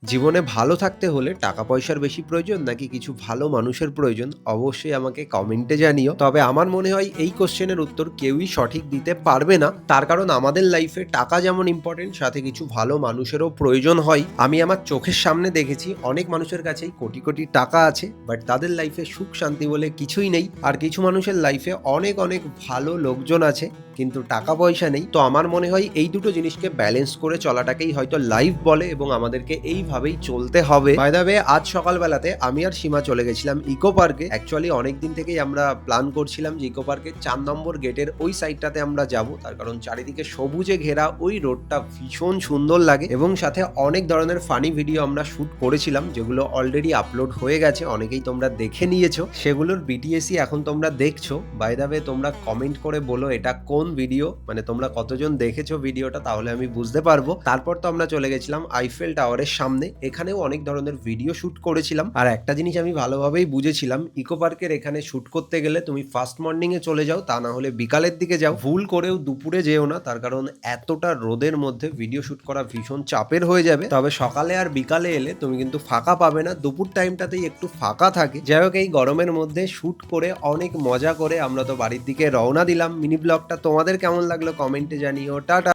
জীবনে ভালো থাকতে হলে টাকা পয়সার বেশি প্রয়োজন নাকি কিছু ভালো মানুষের প্রয়োজন? অবশ্যই আমাকে কমেন্টে জানিও। তবে আমার মনে হয় এই কোয়েশ্চেনের উত্তর কেউই সঠিক দিতে পারবে না। তার কারণ আমাদের লাইফে টাকা যেমন ইম্পোর্টেন্ট সাথে কিছু ভালো মানুষেরও প্রয়োজন হয়। আমি আমার চোখের সামনে দেখেছি অনেক মানুষের কাছেই কোটি, কোটি টাকা আছে বাট তাদের লাইফে সুখ শান্তি বলে কিছুই নেই। আর কিছু মানুষের লাইফে অনেক, অনেক ভালো লোকজন আছে কিন্তু টাকা পয়সা নেই। তো আমার মনে হয় এই দুটো জিনিসকে ব্যালেন্স করে চলাটাকেই হয়তো লাইফ বলে এবং আমাদেরকে এইভাবেই চলতে হবে। বাই দ্য ওয়ে আজ সকালবেলাতে আমি আর সীমা চলে গেছিলাম ইকো পার্কে। অ্যাকচুয়ালি অনেকদিন থেকেই আমরা প্ল্যান করছিলাম যে ইকো পার্কের ৪ নম্বর গেটের ওই সাইডটাতে আমরা যাবো। তার কারণ চারিদিকে সবুজে ঘেরা ওই রোডটা ভীষণ সুন্দর লাগে এবং সাথে অনেক ধরনের ফানি ভিডিও আমরা শুট করেছিলাম যেগুলো অলরেডি আপলোড হয়ে গেছে। অনেকেই তোমরা দেখে নিয়েছো। সেগুলোর বিটিএসই এখন তোমরা দেখছো। বাই দ্য ওয়ে তোমরা কমেন্ট করে বলো এটা কোন ভিডিও, মানে তোমরা কতজন দেখেছো ভিডিওটা তাহলে আমি বুঝতে পারবো। তারপর তো আমরা চলে গেছিলাম আইফেল টাওয়ারের সামনে। এখানেও অনেক ধরনের ভিডিও শুট করেছিলাম। আর একটা জিনিস আমি ভালোভাবেই বুঝেছিলাম, ইকো পার্কের এখানে শুট করতে গেলে তুমি ফার্স্ট মর্নিং এ চলে যাও, তা না হলে বিকালের দিকে যাও। ভুল করেও দুপুরে যেও না, তার কারণ এতটা রোদের মধ্যে ভিডিও শুট করা ভীষণ চাপের হয়ে যাবে। তবে সকালে আর বিকালে এলে তুমি কিন্তু ফাঁকা পাবে না, দুপুর টাইমটাতেই একটু ফাঁকা থাকে। যাই হোক এই গরমের মধ্যে শুট করে অনেক মজা করে আমরা তো বাড়ির দিকে রওনা দিলাম। মিনি ব্লগটা তোমাদের কেমন লাগলো কমেন্টে জানিও। টাটা।